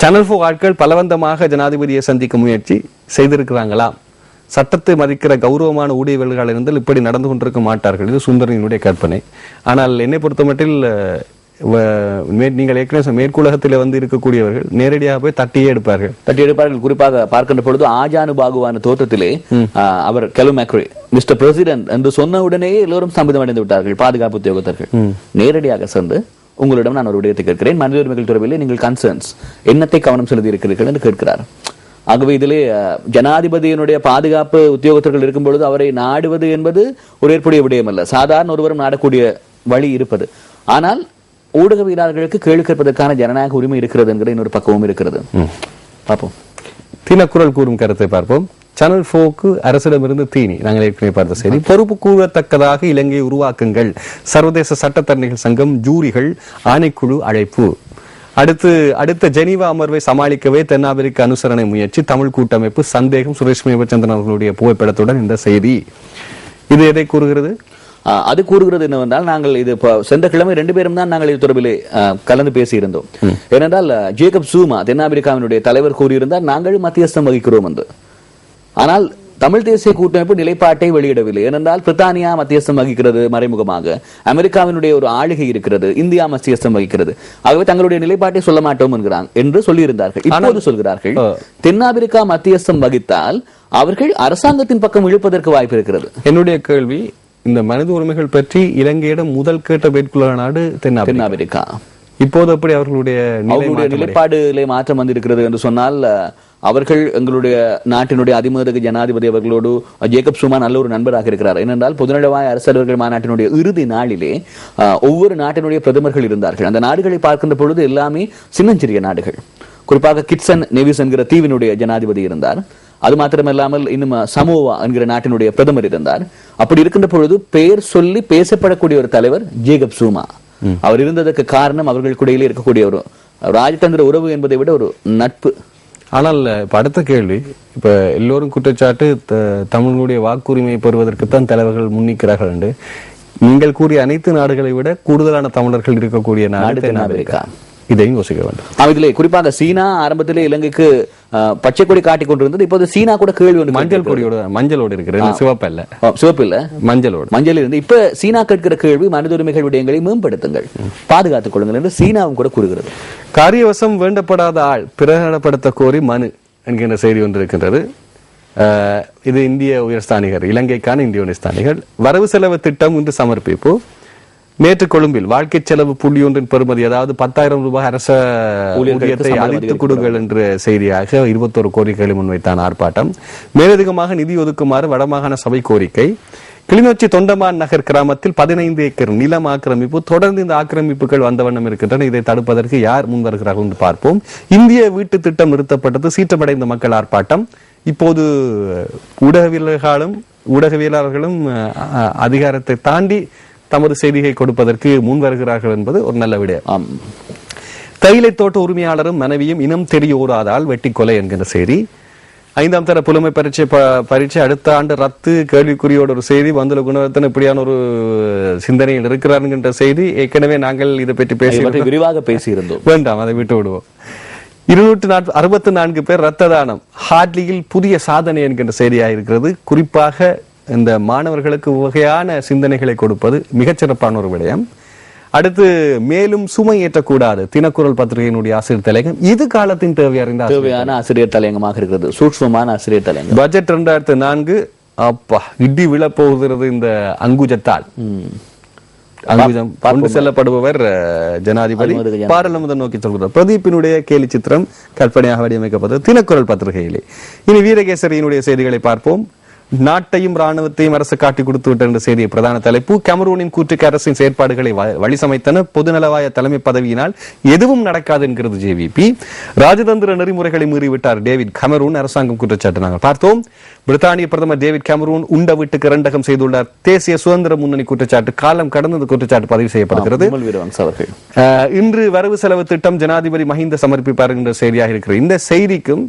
Channel 4 ஆட்கள் பலவந்தமாக ஜனாதிபதியை சந்திக்க முயற்சி செய்திருக்கிறாங்களா? சட்டத்தை மதிக்கிற கௌரவமான ஊழியர்கள் இருந்தால் இப்படி நடந்து கொண்டிருக்க மாட்டார்கள். இது சுந்தரனினுடைய கற்பனை. ஆனால் என்னை பொறுத்தமட்டில் நீங்கள் ஏற்கனவே மேற்குலகத்தில் இருக்கக்கூடியவர்கள் நேரடியாக போய் தட்டியே எடுப்பார்கள். குறிப்பாக பார்க்கின்ற பொழுது ஆஜானுபாகுவான தோற்றத்திலே அவர் கெலுமேக்ரி மிஸ்டர் பிரசிடென்ட் என்று சொன்ன உடனே எல்லோரும் சம்மதம் அடைந்து விட்டார்கள். பாதுகாப்பு உத்தியோகத்தர்கள் நேரடியாக சென்று உங்களிடம் நான் ஒரு விடயத்தை கேட்கிறேன், மனித உரிமைகள் துறையில் நீங்கள் கன்சர்ன்ஸ் என்னத்தை கவனம் செலுத்தி இருக்கிறீர்கள் என்று கேட்கிறார். ஆகவே இதிலே ஜனாதிபதியினுடைய பாதுகாப்பு உத்தியோகத்தர்கள் இருக்கும் பொழுது அவரை நாடுவது என்பது ஒரு ஏற்புடைய விடயம் அல்ல. சாதாரண ஒருவரும் நாடக்கூடிய வழி இருப்பது. ஆனால் ஊடகவியலாளர்களுக்கு கேள்வி கேட்பதற்கான ஜனநாயக உரிமை இருக்கிறது என்கிற இன்னொரு பக்கமும் இருக்கிறது. பார்ப்போம். தினக்குரல் கூறும் கருத்தை பார்ப்போம். சேனல் 4க்கு அரசிடமிருந்து தீனி. நாங்கள் ஏற்கனவே பார்த்த செய்தி. பொறுப்பு கூறத்தக்கதாக இலங்கையை உருவாக்குங்கள். சர்வதேச சட்டத்தரணிகள் சங்கம், ஜூரிகள், ஆணைக்குழு அழைப்பு. அடுத்த ஜெனீவா அமர்வை சமாளிக்கவே தென்னாப்பிரிக்க அனுசரணை முயற்சி. தமிழ் கூட்டமைப்பு சந்தேகம். சுரேஷ் மேபச்சந்திரன் அவர்களுடைய புகைப்படத்துடன் இந்த செய்தி. இது எதை கூறுகிறது? அது கூறுகிறது என்னவென்றால், நாங்கள் இது சென்ற கிழமை 2 பேரும் தான் நாங்கள் இது தொடர்பிலே கலந்து பேசியிருந்தோம். ஏனென்றால் ஜேக்கப் சூமா தென்னாப்பிரிக்காவினுடைய தலைவர் கூறியிருந்தார் நாங்கள் மத்தியஸ்தம் வகிக்கிறோம் என்று. ஆனால் தமிழ் தேசிய கூட்டமைப்பு நிலைப்பாட்டை வெளியிடவில்லை. ஏனென்றால் பிரித்தானியா மத்தியஸ்தம் வகிக்கிறது மறைமுகமாக, அமெரிக்காவினுடைய ஒரு ஆளுகை இருக்கிறது, இந்தியா மத்தியஸ்தம் வகிக்கிறது. ஆகவே தங்களுடைய நிலைப்பாட்டை சொல்ல மாட்டோம் என்று சொல்லியிருந்தார்கள். இப்போது சொல்கிறார்கள் தென்னாப்பிரிக்கா மத்தியஸ்தம் வகித்தால் அவர்கள் அரசாங்கத்தின் பக்கம் இழுப்பதற்கு வாய்ப்பு இருக்கிறது. என்னுடைய கேள்வி, இந்த மனித உரிமைகள் பற்றி இலங்கையிடம் முதல் கேட்ட மேற்குலக நாடு தென்னாப்பிரிக்கா. இப்போது அப்படி அவர்களுடைய நிலைப்பாடுகளை மாற்றம் வந்திருக்கிறது என்று சொன்னால், அவர்கள் எங்களுடைய நாட்டினுடைய அதிமேதக ஜனாதிபதி அவர்களோடு ஜேக்கப் சூமா நல்ல ஒரு நண்பராக இருக்கிறார். ஏனென்றால் பொதுநலவாய அரசர்கள் மாநாட்டினுடைய இறுதி நாளிலே ஒவ்வொரு நாட்டினுடைய பிரதமர்கள் இருந்தார்கள். அந்த நாடுகளை பார்க்கின்ற பொழுது எல்லாமே சின்னஞ்சிறிய நாடுகள். குறிப்பாக கிட்சன் நெவிஸ் என்கிற தீவினுடைய ஜனாதிபதி இருந்தார். அது மாத்திரமல்லாமல் இன்னும் சமோவா என்கிற நாட்டினுடைய பிரதமர் இருந்தார். அப்படி இருக்கின்ற பொழுது பெயர் சொல்லி பேசப்படக்கூடிய ஒரு தலைவர் ஜேக்கப் சூமா. அவர் இருந்ததற்கு காரணம் அவர்களுக்கிடையிலே இருக்கக்கூடிய ஒரு ராஜதந்திர உறவு என்பதை விட ஒரு நட்பு. ஆனால் இப்ப அடுத்த கேள்வி, இப்ப எல்லோரும் குற்றச்சாட்டு தமிழுடைய வாக்குரிமையை பெறுவதற்குத்தான் தலைவர்கள் முன்னிக்கிறார்கள் என்று. நீங்கள் கூறிய அனைத்து நாடுகளை விட கூடுதலான தமிழர்கள் இருக்கக்கூடிய நாடு தென்னாப்பிரிக்கா. இதையும் யோசிக்க வேண்டும். இதிலே குறிப்பாக சீனா ஆரம்பத்திலே இலங்கைக்கு பச்சை கொடி காட்டிக் கொண்டிருந்தது. இப்போது சீனா கூட கேள்வி ஒன்று, மஞ்சள் கொடியோட, மஞ்சளோடு இருக்கிறது, சிவப்பு இல்ல மஞ்சள் இருந்து இப்ப சீனா கேட்கிற கேள்வி மனித உரிமைகள் விடயங்களை மேம்படுத்துங்கள், பாதுகாத்துக் கொள்ளுங்கள் என்று சீனாவும் கூட கூறுகிறது. காரியவசம் வேண்டப்படாத ஆள் பிரகடனப்படுத்த கோரி மனு என்கின்ற செய்தி ஒன்று இருக்கின்றது. இது இந்திய உயர்ஸ்தானிகர், இலங்கைக்கான இந்திய உயர்ஸ்தானிகர். வரவு செலவு திட்டம் இன்று சமர்ப்பிப்பு. நேற்று கொழும்பில் வாழ்க்கை செலவு புள்ளி ஒன்றின் பெறுமதி, அதாவது 10,000 ரூபாய் அரச ஊழியத்தை அளித்துக் கொடுங்கள் என்ற செய்தியாக 21 கோரிக்கைகளை முன்வைத்தான் ஆர்ப்பாட்டம். மேலதிகமாக நிதி ஒதுக்குமாறு வடமாகாண சபை கோரிக்கை. கிளிநொச்சி தொண்டமான் நகர் கிராமத்தில் 15 ஏக்கர் நிலம் ஆக்கிரமிப்பு. தொடர்ந்து இந்த ஆக்கிரமிப்புகள் வந்த வண்ணம் இருக்கின்றன. இதை தடுப்பதற்கு யார் முன் வருகிறார்கள் என்று பார்ப்போம். இந்திய வீட்டு திட்டம் நிறுத்தப்பட்டது. சீற்றமடைந்த மக்கள் ஆர்ப்பாட்டம். இப்போது ஊடகவியலாளர்களும் அதிகாரத்தை தாண்டி தமது செய்தியை கொடுப்பதற்கு முன் வருகிறார்கள் என்பது ஒரு நல்ல விடயம். தைலை தோட்ட உரிமையாளரும் மனைவியும் இனம் தெரியோராதால் வெட்டி கொலை என்கிற செய்தி. 5ஆம் தர புலமை பரீட்சை அடுத்த ஆண்டு ரத்து கேள்விக்குறியோட ஒரு செய்தி. வந்துள்ள குணவர்த்தன் இப்படியான ஒரு சிந்தனையில் இருக்கிறார் என்கின்ற செய்தி. ஏற்கனவே நாங்கள் இதை பற்றி விரிவாக பேசியிருந்தோம். வேண்டாம், அதை விட்டு விடுவோம். 264 பேர் ரத்த தானம். ஹார்ட்லியில் புதிய சாதனை என்கின்ற செய்தியாக இருக்கிறது. குறிப்பாக இந்த மாணவர்களுக்கு வகையான சிந்தனைகளை கொடுப்பது மிகச்சிறப்பான ஒரு விடயம். அடுத்து, மேலும் சுமை ஏற்றக்கூடாது. தினக்குரல் பத்திரிகையினுடைய ஆசிரியர் தலையங்கம். இது காலத்தின் தேவையான ஆசிரியர் தலையங்கமாக இருக்கிறது. சூட்சமான ஆசிரியர் தலையங்கம். பட்ஜெட் 2004 அப்பா இடி விழப்போகிறது இந்த அங்குஜத்தால். அங்குஜம் கொண்டு செல்லப்படுபவர் ஜனாதிபதி. பாராளுமன்றம் நோக்கி சொல்கிறார். பிரதீப்பினுடைய கேலி சித்திரம் கற்பனையாக வடிவமைக்கப்பட்டது தினக்குரல் பத்திரிகையிலே. இனி வீரகேசரியினுடைய செய்திகளை பார்ப்போம். நாட்டையும் ராணுவத்தையும் அரசு காட்டி கொடுத்து விட்ட என்ற செய்தியை பிரதான தலைப்பு. கமரூனின் கூட்டுக்கு அரசின் செயற்பாடுகளை வழிசமைத்தன. பொதுநலவாய தலைமை பதவியினால் எதுவும் நடக்காது என்கிறது ஜேவிபி. ராஜதந்திர நெறிமுறைகளை மீறிவிட்டார் டேவிட் கமரூன். அரசாங்கம் குற்றச்சாட்டு நாங்கள் பார்த்தோம். பிரித்தானிய பிரதமர் டேவிட் கமரூன் உண்ட வீட்டுக்கு இரண்டகம் செய்துள்ளார். தேசிய சுதந்திர முன்னணி குற்றச்சாட்டு காலம் கடந்த குற்றச்சாட்டு பதிவு செய்யப்படுகிறது. இன்று வரவு செலவு திட்டம் ஜனாதிபதி மஹிந்த சமர்ப்பிப்பார் என்ற செய்தியாக இருக்கிறது. இந்த செய்திக்கும்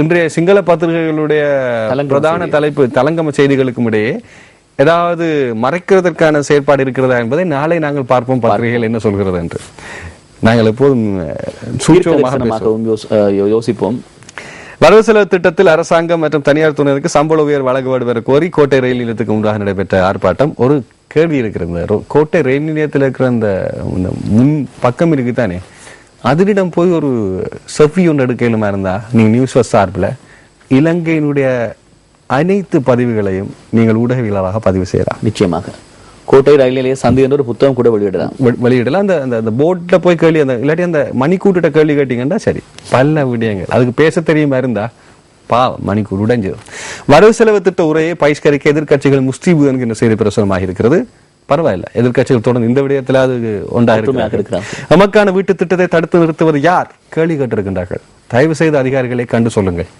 இன்றைய சிங்கள பத்திரிகைகளுடைய பிரதான தலைப்பு தலங்கம செய்திகளுக்கும் இடையே ஏதாவது மறைக்கிறதற்கான செயற்பாடு இருக்கிறதா என்பதை நாளை நாங்கள் பார்ப்போம் பத்திரிகைகள் என்ன சொல்கிறது என்று. நாங்கள் எப்போதும் யோசிப்போம். வரவு செலவு திட்டத்தில் அரசாங்கம் மற்றும் தனியார் துறையினருக்கு சம்பள உயர் வழங்குவது கோரி கோட்டை ரயில் நிலையத்துக்கு முன்பாக நடைபெற்ற ஆர்ப்பாட்டம். ஒரு கேள்வி இருக்கிறது, கோட்டை ரயில் நிலையத்தில் இருக்கிற அந்த முன் பக்கம் இருக்குதானே, அதனிடம் போய் ஒரு செஃபி ஒன்று எடுக்கலுமா இருந்தா நீங்க நியூஸ் சார்பில் இலங்கையினுடைய அனைத்து பதிவுகளையும் நீங்கள் ஊடகவியலாளராக பதிவு செய்யலாம். நிச்சயமாக கோட்டை ரயில் நிலைய சந்தை என்ற ஒரு புத்தகம் கூட வெளியிடலாம். அந்த அந்த போட்ல போய் கேள்வி, அந்த இல்லாட்டி அந்த மணிக்கூட்ட கேள்வி கேட்டீங்கன்னா சரி, பல விடயங்கள் அதுக்கு பேச தெரியுமா இருந்தா மணிக்கூர் உடைஞ்சது. வரவு செலவு திட்ட உரையை பகிஷ்கரிக்க எதிர்கட்சிகள் முஸ்தீபு என்கின்ற செய்தி பிரசுரமாக இருக்கிறது. பரவாயில்ல, எதிர்கட்சிகள் தொடர்ந்து இந்த விடயத்தில் அது ஒன்றாக நமக்கான வீட்டு திட்டத்தை தடுத்து நிறுத்துவது யார் கேள்வி கேட்டிருக்கின்றார்கள். தயவு செய்து அதிகாரிகளை கண்டு சொல்லுங்கள்.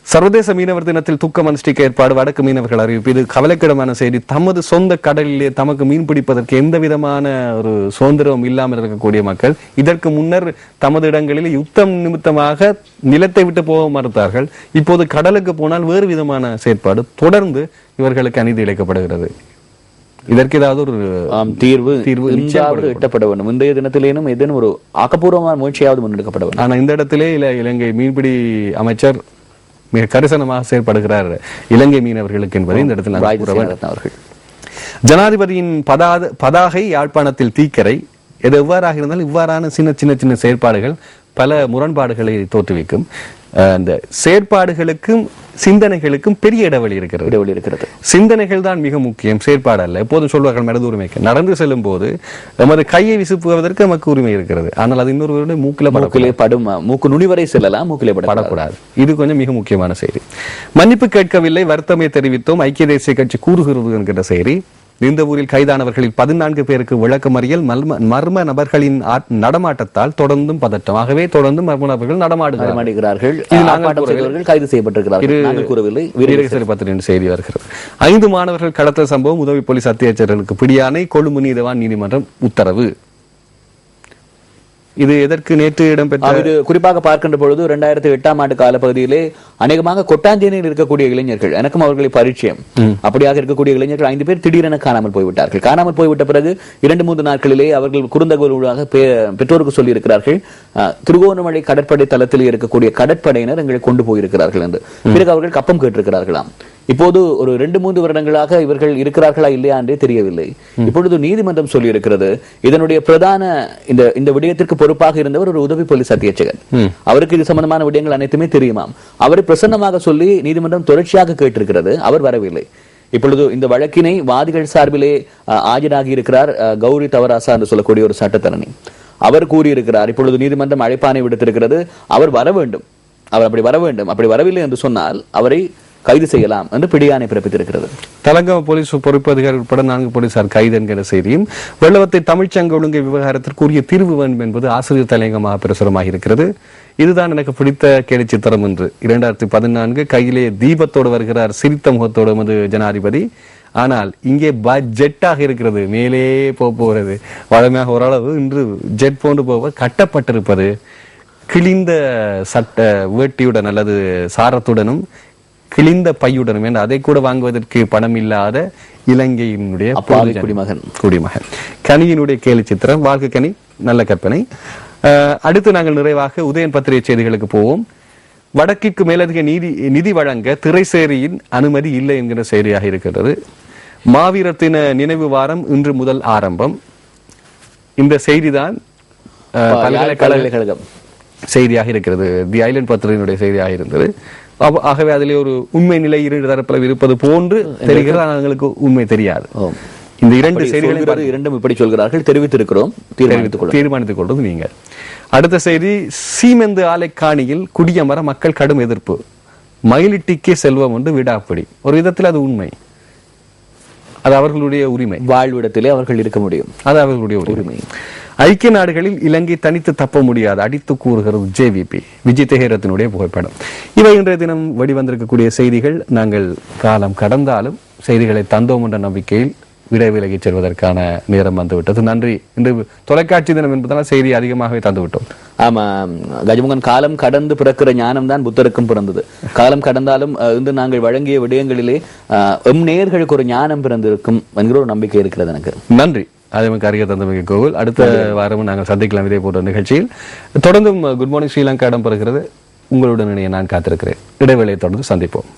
சர்வதேச மீனவர் தினத்தில் துக்கம் அனுஷ்டிக்க ஏற்பாடு, வடக்கு மீனவர்கள் அறிவிப்பு. இது கவலைக்கிடமான செய்தி. தமது சொந்த கடலிலே தமக்கு மீன் பிடிப்பதற்கு எந்த விதமான ஒரு சுதந்திரம் இல்லாமல் இருக்கக்கூடிய மக்கள் இதற்கு முன்னர் தமது இடங்களில் யுத்தம் நிமித்தமாக நிலத்தை விட்டு போக மறுத்தார்கள். இப்போது கடலுக்கு போனால் வேறு விதமான செயற்பாடு. தொடர்ந்து இவர்களுக்கு அநீதி இழைக்கப்படுகிறது. இதற்கு ஏதாவது ஒரு தீர்வு எட்டப்பட வேண்டும். இன்றைய தினத்திலேனும் ஏதேனும் ஒரு ஆக்கப்பூர்வமான முயற்சியாவது முன்னெடுக்கப்பட வேண்டும். ஆனா இந்த இடத்திலே இலங்கை மீன்பிடி அமைச்சர் மிக கரிசனமாக செயல்படுகிறார் இலங்கை மீனவர்களுக்கு என்பதை இந்த இடத்தில் அவர்கள். ஜனாதிபதியின் பதாகை யாழ்ப்பாணத்தில் தீக்கரை. எது எவ்வாறாக இருந்தாலும் இவ்வாறான சின்ன சின்ன சின்ன செயற்பாடுகள் பல முரண்பாடுகளை தோற்றுவிக்கும். அந்த செயற்பாடுகளுக்கும் சிந்தனைகளுக்கும் பெரிய இடைவெளி இருக்கிறது. சிந்தனைகள் தான் மிக முக்கியம், செயற்பாடு அல்ல. எப்போதும் சொல்வார்கள் மனது உரிமைக்கு. நடந்து செல்லும் போது நமது கையை விசுப்புவதற்கு நமக்கு உரிமை இருக்கிறது. ஆனால் அது இன்னொரு மூக்கிலே படும், மூக்கு நுனிவரை செல்லலாம், மூக்கிலே படக்கூடாது. இது கொஞ்சம் மிக முக்கியமான செய்தி. மன்னிப்பு கேட்கவில்லை, வருத்தமே தெரிவித்தோம், ஐக்கிய தேசிய கட்சி கூறுகிறது என்கிற செய்தி. இந்த ஊரில் கைதானவர்களில் 14 பேருக்கு விளக்கமறியல். மர்ம நபர்களின் நடமாட்டத்தால் தொடர்ந்தும் பதட்டம். ஆகவே தொடர்ந்து மர்ம நபர்கள் நடமாடுகிறார்கள். கைது செய்யப்பட்டிருக்கிறார்கள். செய்தி வருகிறது. 5 மாணவர்கள் கடத்தல் சம்பவம், உதவி போலீஸ் அத்தியட்சர்களுக்கு பிடியாணை, கொழும்பு நீதவான் நீதிமன்றம் உத்தரவு. இது எதற்கு நேற்று இடம்பெற்ற குறிப்பாக பார்க்கின்ற பொழுது 2008ஆம் ஆண்டு காலப்பகுதியிலே அநேகமாக கொட்டாஞ்சேரியில் இருக்கக்கூடிய இளைஞர்கள், எனக்கும் அவர்களை பரிச்சயம், அப்படியாக இருக்கக்கூடிய இளைஞர்கள் 5 பேர் திடீரென காணாமல் போய்விட்டார்கள். காணாமல் போய்விட்ட பிறகு 2-3 நாட்களிலே அவர்கள் குறுந்தகவலாக பெற்றோருக்கு சொல்லி இருக்கிறார்கள், திருகோணமலை கடற்படை தளத்தில் இருக்கக்கூடிய கடற்படையினர் எங்களை கொண்டு போயிருக்கிறார்கள் என்று. பிறகு அவர்கள் கப்பம் கேட்டிருக்கிறார்களாம். இப்போது ஒரு 2-3 வருடங்களாக இவர்கள் இருக்கிறார்களா இல்லையா என்றே தெரியவில்லை. இப்பொழுது நீதிமன்றம் சொல்லி இருக்கிறது, இதனுடைய பிரதான இந்த விடயத்திற்கு பொறுப்பாக இருந்தவர் ஒரு உதவி போலீஸ் அத்தியட்சகர். அவருக்கு இது சம்பந்தமான விடயங்கள் அனைத்துமே தெரியுமாம். அவரை பிரசன்னமாக சொல்லி நீதிமன்றம் தொடர்ச்சியாக கேட்டிருக்கிறது. அவர் வரவில்லை. இப்பொழுது இந்த வழக்கினை வாதிகள் சார்பிலே ஆஜராகி இருக்கிறார் கௌரி தவராசா என்று சொல்லக்கூடிய ஒரு சட்டத்தரணி. அவர் கூறியிருக்கிறார், இப்பொழுது நீதிமன்றம் அழைப்பானை விடுத்திருக்கிறது, அவர் வர வேண்டும், அவர் அப்படி வர வேண்டும், அப்படி வரவில்லை என்று சொன்னால் அவரை கைது செய்யலாம் என்று பிடியாணை பிறப்பித்திருக்கிறது. தலங்கம போலீஸ் பொறுப்பு அதிகாரி உட்பட 4 போலீசார் கைது என்கிற செய்தியும். வெள்ளவத்தை தமிழ்ச்சங்க ஒழுங்கை விவகாரத்திற்குரிய தீர்வு வேண்டும் என்பது ஆசிரியர் தலையங்கமாக பிரசுரமாக இருக்கிறது. இதுதான் எனக்கு பிடித்த கேலி சித்திரம் என்று. 2014 கையிலே தீபத்தோடு வருகிறார் சிரித்த முகத்தோடு எமது ஜனாதிபதி. ஆனால் இங்கே ஜெட்டாக இருக்கிறது, மேலே போகிறது. வழமையாக ஓரளவு இன்று ஜெட் போன்று போக கட்டப்பட்டிருப்பது கிழிந்த சட்ட வேட்டியுடன் அல்லது சாரத்துடனும் கிழிந்த பையுடனும் என்று அதை கூட வாங்குவதற்கு பணம் இல்லாத இலங்கையினுடைய குடிமகன் கனியினுடைய கேலி சித்திரம். வாழ்க்கை கனி, நல்ல கற்பனை. அடுத்து நாங்கள் நிறைவாக உதயன் பத்திரிகை செய்திகளுக்கு போவோம். வடக்கிற்கு மேலதிக நிதி வழங்க திரைசேரியின் அனுமதி இல்லை என்கிற செய்தியாக இருக்கிறது. மாவீரத்தின நினைவு வாரம் இன்று முதல் ஆரம்பம். இந்த செய்திதான் பல்கலைக்கழகம் செய்தியாக இருக்கிறது. தி ஐலண்ட் பத்திரிகையினுடைய செய்தியாக இருந்தது. ஆகவே அதிலே ஒரு உண்மை நிலை 2 தரப்பில் இருப்பது போன்று தெரிகிறது, ஆனால் எங்களுக்கு உண்மை தெரியாது. இந்த 2 செய்திகளை இரண்டும் இப்படி சொல்கிறார்கள், தெரிவித்திருக்கிறோம், தீர்மானித்துக் கொள்வது நீங்கள். அடுத்த செய்தி, சீமெந்து ஆலை காணியில் குடியமர மக்கள் கடும் எதிர்ப்பு, மயிலிட்டிக்கே செல்வம் என்று விடாப்படி. ஒரு விதத்தில் அது உண்மை, அது அவர்களுடைய உரிமை, வாழ்விடத்திலே அவர்கள் இருக்க முடியும், அது அவர்களுடைய உரிமை. ஐக்கிய நாடுகளில் இலங்கை தனித்து தப்ப முடியாது அடித்து கூறுகிறது ஜேவிபி. விஜய் தேகரத்தினுடைய புகைப்படம். இவை இன்றைய தினம் வெளிவந்திருக்கக்கூடிய செய்திகள். நாங்கள் காலம் கடந்தாலும் செய்திகளை தந்தோம் என்ற நம்பிக்கையில் விடைவிலகி செல்வதற்கான நேரம் வந்துவிட்டது. நன்றி. இன்று தொலைக்காட்சி தினம் என்பதால் செய்தி அதிகமாகவே தந்துவிட்டோம். ஆமா கஜமுகன், காலம் கடந்து பிறக்கிற ஞானம் தான் புத்தருக்கும் பிறந்தது. காலம் கடந்தாலும் இன்று நாங்கள் வழங்கிய விடயங்களிலே எம் நேயர்களுக்கு ஒரு ஞானம் பிறந்திருக்கும் என்கிற ஒரு நம்பிக்கை இருக்கிறது எனக்கு. நன்றி. அதே மாதிரி அறிய தந்தமிக்க கோவில். அடுத்த வாரமும் நாங்கள் சந்திக்கலாம் இதே போன்ற நிகழ்ச்சியில். தொடர்ந்தும் குட் மார்னிங் ஸ்ரீலங்கா இடம்பெறுகிறது. உங்களுடன் இணைய நான் காத்திருக்கிறேன். இடைவேளையை தொடர்ந்து சந்திப்போம்.